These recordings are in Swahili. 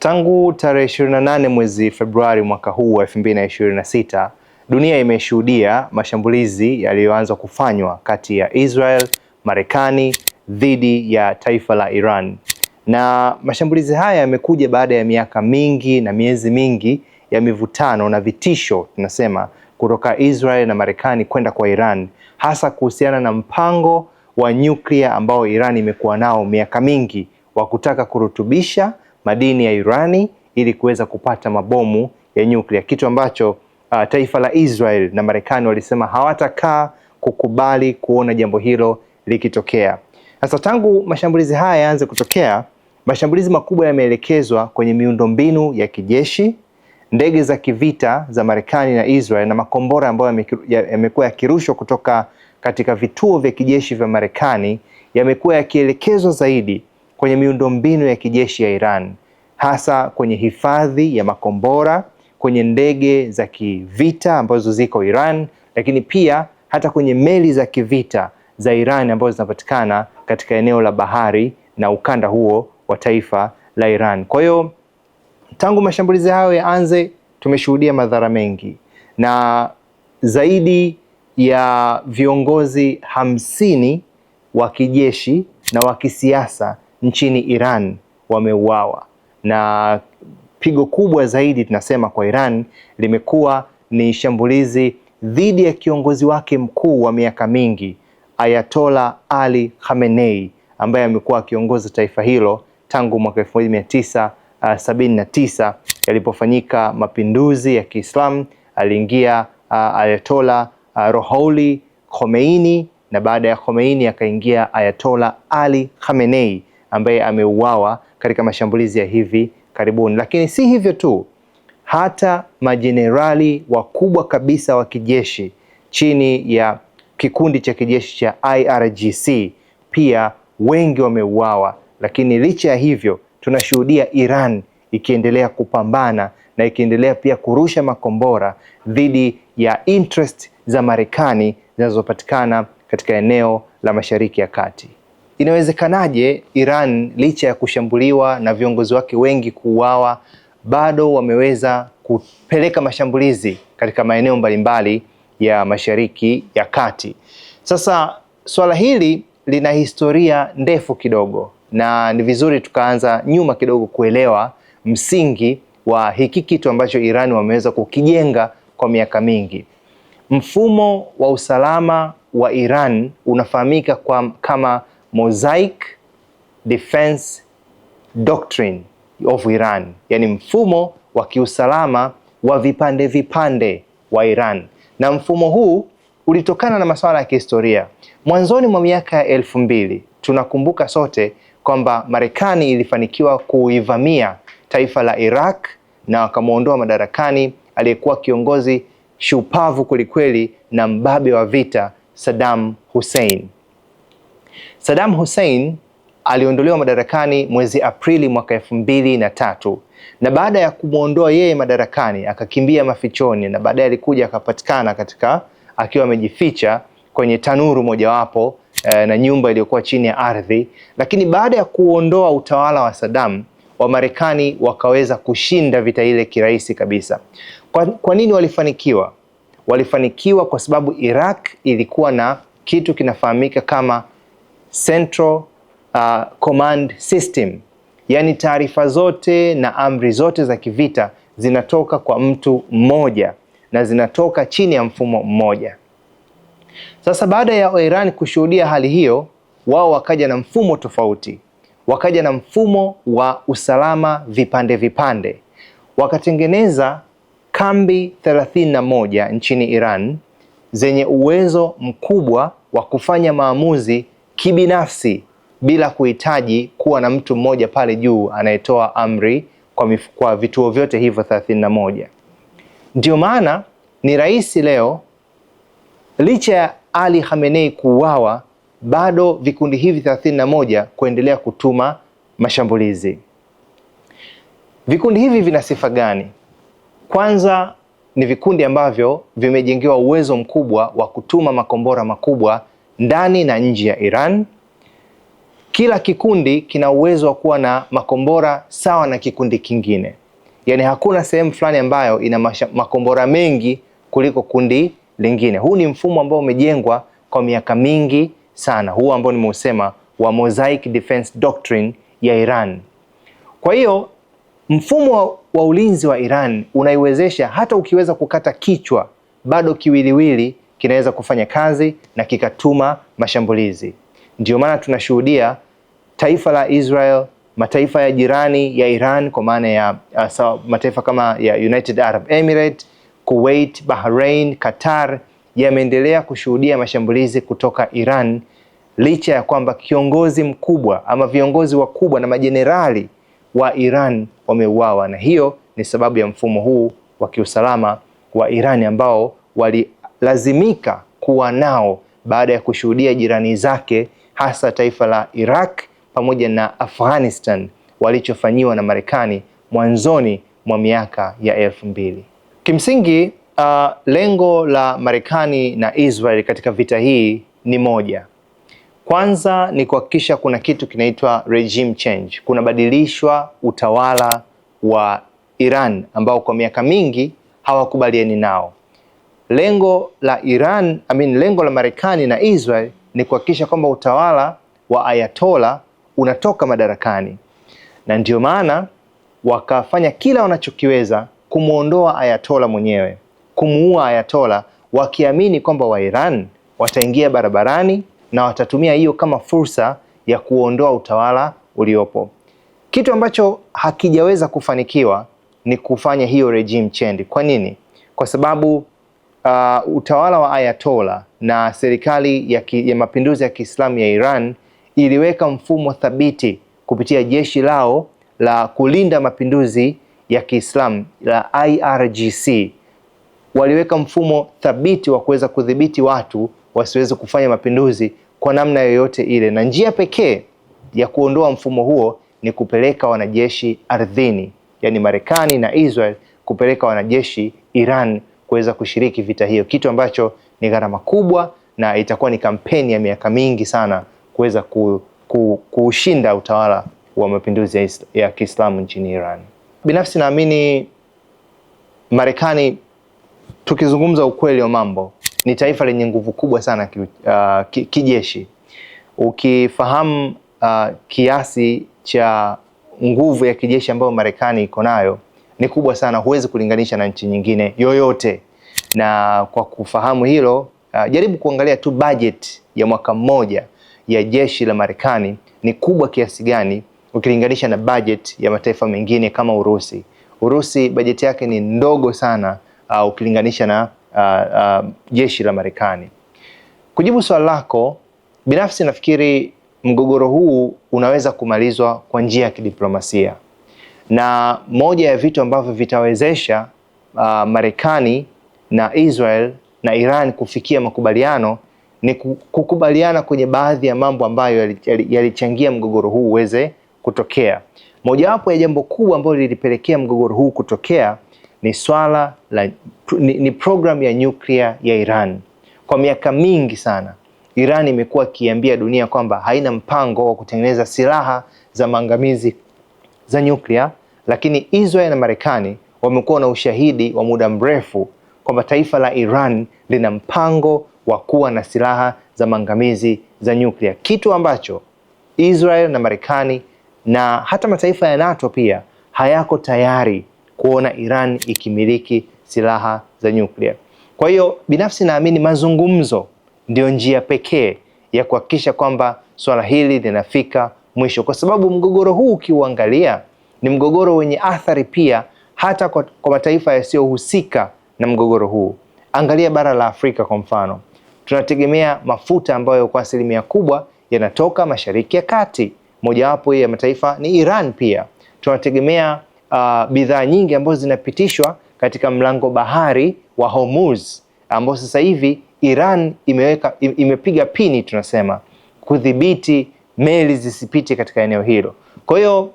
Tangu tarehe 28 mwezi Februari mwaka huu wa 2026, dunia imeshuhudia mashambulizi yaliyoanza kufanywa kati ya Israel, Marekani dhidi ya taifa la Iran. Na mashambulizi haya yamekuja baada ya miaka mingi na miezi mingi ya mivutano na vitisho tunasema kutoka Israel na Marekani kwenda kwa Iran, hasa kuhusiana na mpango wa nyuklia ambao Iran imekuwa nao miaka mingi wa kutaka kurutubisha madini ya urani ili kuweza kupata mabomu ya nyuklia, kitu ambacho taifa la Israel na Marekani walisema hawatakaa kukubali kuona jambo hilo likitokea. Sasa tangu mashambulizi haya yaanze kutokea, mashambulizi makubwa yameelekezwa kwenye miundombinu ya kijeshi, ndege za kivita za Marekani na Israel na makombora ambayo yamekuwa yakirushwa kutoka katika vituo vya kijeshi vya Marekani yamekuwa yakielekezwa zaidi kwenye miundombinu ya kijeshi ya Iran, hasa kwenye hifadhi ya makombora, kwenye ndege za kivita ambazo ziko Iran, lakini pia hata kwenye meli za kivita za Iran ambazo zinapatikana katika eneo la bahari na ukanda huo wa taifa la Iran. Kwa hiyo tangu mashambulizi hayo yaanze, tumeshuhudia madhara mengi, na zaidi ya viongozi 50 wa kijeshi na wa kisiasa nchini Iran wameuawa, na pigo kubwa zaidi tunasema kwa Iran limekuwa ni shambulizi dhidi ya kiongozi wake mkuu wa miaka mingi, Ayatollah Ali Khamenei, ambaye amekuwa akiongoza taifa hilo tangu mwaka 1979 yalipofanyika mapinduzi ya Kiislamu. Aliingia Ayatollah Ruhollah Khomeini, na baada ya Khomeini akaingia Ayatollah Ali Khamenei ambaye ameuawa katika mashambulizi ya hivi karibuni. Lakini si hivyo tu, hata majenerali wakubwa kabisa wa kijeshi chini ya kikundi cha kijeshi cha IRGC pia wengi wameuawa. Lakini licha ya hivyo, tunashuhudia Iran ikiendelea kupambana na ikiendelea pia kurusha makombora dhidi ya interest za Marekani zinazopatikana katika eneo la Mashariki ya Kati. Inawezekanaje Iran licha ya kushambuliwa na viongozi wake wengi kuuawa bado wameweza kupeleka mashambulizi katika maeneo mbalimbali ya Mashariki ya Kati? Sasa swala hili lina historia ndefu kidogo, na ni vizuri tukaanza nyuma kidogo kuelewa msingi wa hiki kitu ambacho Iran wameweza kukijenga kwa miaka mingi. Mfumo wa usalama wa Iran unafahamika kama Mosaic Defense Doctrine of Iran, yani mfumo wa kiusalama wa vipande vipande wa Iran. Na mfumo huu ulitokana na masuala ya kihistoria. Mwanzoni mwa miaka ya 2000 tunakumbuka sote kwamba Marekani ilifanikiwa kuivamia taifa la Iraq na wakamuondoa madarakani aliyekuwa kiongozi shupavu kwelikweli na mbabe wa vita, Saddam Hussein. Saddam Hussein aliondolewa madarakani mwezi Aprili mwaka 2003, na baada ya kumuondoa yeye madarakani akakimbia mafichoni, na baadaye alikuja akapatikana akiwa amejificha kwenye tanuru mojawapo na nyumba iliyokuwa chini ya ardhi. Lakini baada ya kuondoa utawala wa Saddam, wa Marekani wakaweza kushinda vita ile kirahisi kabisa. Kwa nini walifanikiwa? Walifanikiwa kwa sababu Iraq ilikuwa na kitu kinafahamika kama Central Command System, yani taarifa zote na amri zote za kivita zinatoka kwa mtu mmoja na zinatoka chini ya mfumo mmoja. Sasa baada ya Iran kushuhudia hali hiyo, wao wakaja na mfumo tofauti, wakaja na mfumo wa usalama vipande vipande. Wakatengeneza kambi 31 nchini Iran zenye uwezo mkubwa wa kufanya maamuzi kibinafsi bila kuhitaji kuwa na mtu mmoja pale juu anayetoa amri kwa vituo vyote hivyo 31. Ndio maana ni rahisi leo, licha ya Ali Khamenei kuuawa, bado vikundi hivi 31 kuendelea kutuma mashambulizi. Vikundi hivi vina sifa gani? Kwanza ni vikundi ambavyo vimejengewa uwezo mkubwa wa kutuma makombora makubwa ndani na nje ya Iran. kila kikundi kina uwezo wa kuwa na makombora sawa na kikundi kingine. Yaani hakuna sehemu fulani ambayo ina makombora mengi kuliko kundi lingine. Huu ni mfumo ambao umejengwa kwa miaka mingi sana, huu ambao nimeusema wa Mosaic Defense Doctrine ya Iran. Kwa hiyo mfumo wa ulinzi wa Iran unaiwezesha hata ukiweza kukata kichwa, bado kiwiliwili kinaweza kufanya kazi na kikatuma mashambulizi. Ndio maana tunashuhudia taifa la Israel, mataifa ya jirani ya Iran kwa maana ya mataifa kama ya United Arab Emirates, Kuwait, Bahrain, Qatar yameendelea kushuhudia mashambulizi kutoka Iran, licha ya kwamba kiongozi mkubwa ama viongozi wakubwa na majenerali wa Iran wameuawa. Na hiyo ni sababu ya mfumo huu wa kiusalama wa Iran ambao walilazimika kuwa nao baada ya kushuhudia jirani zake, hasa taifa la Iraq pamoja na Afghanistan walichofanyiwa na Marekani mwanzoni mwa miaka ya 2000. Kimsingi lengo la Marekani na Israel katika vita hii ni moja. Kwanza ni kuhakikisha kuna kitu kinaitwa regime change, kunabadilishwa utawala wa Iran ambao kwa miaka mingi hawakubaliani nao. Lengo la Marekani na Israel ni kuhakikisha kwamba utawala wa Ayatollah unatoka madarakani, na ndio maana wakafanya kila wanachokiweza kumuondoa Ayatollah mwenyewe, kumuua Ayatollah, wakiamini kwamba wa Iran wataingia barabarani na watatumia hiyo kama fursa ya kuondoa utawala uliopo. Kitu ambacho hakijaweza kufanikiwa ni kufanya hiyo regime change. Kwa nini? Kwa sababu utawala wa Ayatollah na serikali ya mapinduzi ya Kiislamu ya Iran iliweka mfumo thabiti kupitia jeshi lao la kulinda mapinduzi ya Kiislamu la IRGC. Waliweka mfumo thabiti wa kuweza kudhibiti watu wasiweze kufanya mapinduzi kwa namna yoyote ile, na njia pekee ya kuondoa mfumo huo ni kupeleka wanajeshi ardhini, yani Marekani na Israel kupeleka wanajeshi Iran kuweza kushiriki vita hiyo, kitu ambacho ni gharama kubwa na itakuwa ni kampeni ya miaka mingi sana kuweza kuushinda utawala wa mapinduzi ya Kiislamu nchini Iran. Binafsi naamini Marekani, tukizungumza ukweli wa mambo, ni taifa lenye nguvu kubwa sana kijeshi. Ukifahamu kiasi cha nguvu ya kijeshi ambayo Marekani iko nayo ni kubwa sana, huwezi kulinganisha na nchi nyingine yoyote. Na kwa kufahamu hilo, jaribu kuangalia tu budget ya mwaka mmoja ya jeshi la Marekani ni kubwa kiasi gani ukilinganisha na budget ya mataifa mengine kama Urusi. Urusi budget yake ni ndogo sana ukilinganisha na jeshi la Marekani. Kujibu swali lako, binafsi nafikiri mgogoro huu unaweza kumalizwa kwa njia ya kidiplomasia, na moja ya vitu ambavyo vitawezesha Marekani na Israel na Iran kufikia makubaliano ni kukubaliana kwenye baadhi ya mambo ambayo yalichangia mgogoro huu uweze kutokea. Mojawapo ya jambo kubwa ambalo lilipelekea mgogoro huu kutokea ni swala la program ya nyuklia ya Iran. Kwa miaka mingi sana Iran imekuwa ikiambia dunia kwamba haina mpango wa kutengeneza silaha za maangamizi za nyuklia, lakini Israel na Marekani wamekuwa na ushahidi wa muda mrefu kwamba taifa la Iran lina mpango wa kuwa na silaha za maangamizi za nyuklia, kitu ambacho Israel na Marekani na hata mataifa ya NATO pia hayako tayari kuona Iran ikimiliki silaha za nyuklia. Kwa hiyo binafsi naamini mazungumzo ndio njia pekee ya kuhakikisha kwamba swala hili linafika mwisho, kwa sababu mgogoro huu ukiuangalia ni mgogoro wenye athari pia hata kwa mataifa yasiyohusika na mgogoro huu. Angalia bara la Afrika kwa mfano, tunategemea mafuta ambayo kwa asilimia kubwa yanatoka Mashariki ya Kati. Mojawapo ya mataifa ni Iran pia. Tunategemea bidhaa nyingi ambazo zinapitishwa katika mlango bahari wa Hormuz, ambao sasa hivi Iran imepiga pini, tunasema, kudhibiti meli zisipite katika eneo hilo. Kwa hiyo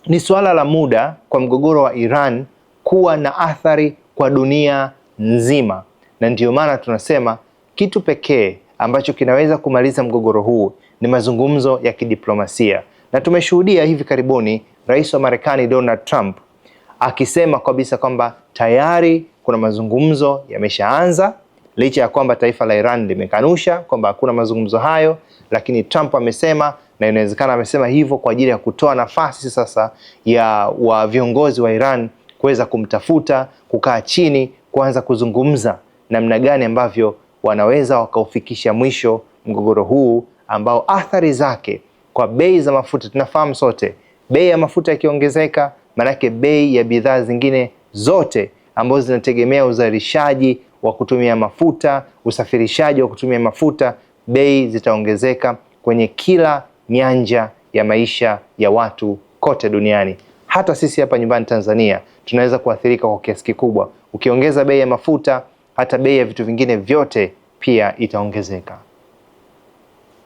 ni suala la muda kwa mgogoro wa Iran kuwa na athari kwa dunia nzima, na ndio maana tunasema kitu pekee ambacho kinaweza kumaliza mgogoro huu ni mazungumzo ya kidiplomasia, na tumeshuhudia hivi karibuni rais wa Marekani Donald Trump akisema kabisa kwamba tayari kuna mazungumzo yameshaanza, licha ya kwamba taifa la Iran limekanusha kwamba hakuna mazungumzo hayo, lakini Trump amesema, na inawezekana amesema hivyo kwa ajili ya kutoa nafasi sasa ya viongozi wa Iran kuweza kumtafuta, kukaa chini, kuanza kuzungumza namna gani ambavyo wanaweza wakaufikisha mwisho mgogoro huu ambao athari zake kwa bei za mafuta, tunafahamu sote, bei ya mafuta yakiongezeka, manake bei ya bidhaa zingine zote ambazo zinategemea uzalishaji wa kutumia mafuta, usafirishaji wa kutumia mafuta, bei zitaongezeka kwenye kila nyanja ya maisha ya watu kote duniani. Hata sisi hapa nyumbani Tanzania tunaweza kuathirika kwa kiasi kikubwa. Ukiongeza bei ya mafuta, hata bei ya vitu vingine vyote pia itaongezeka.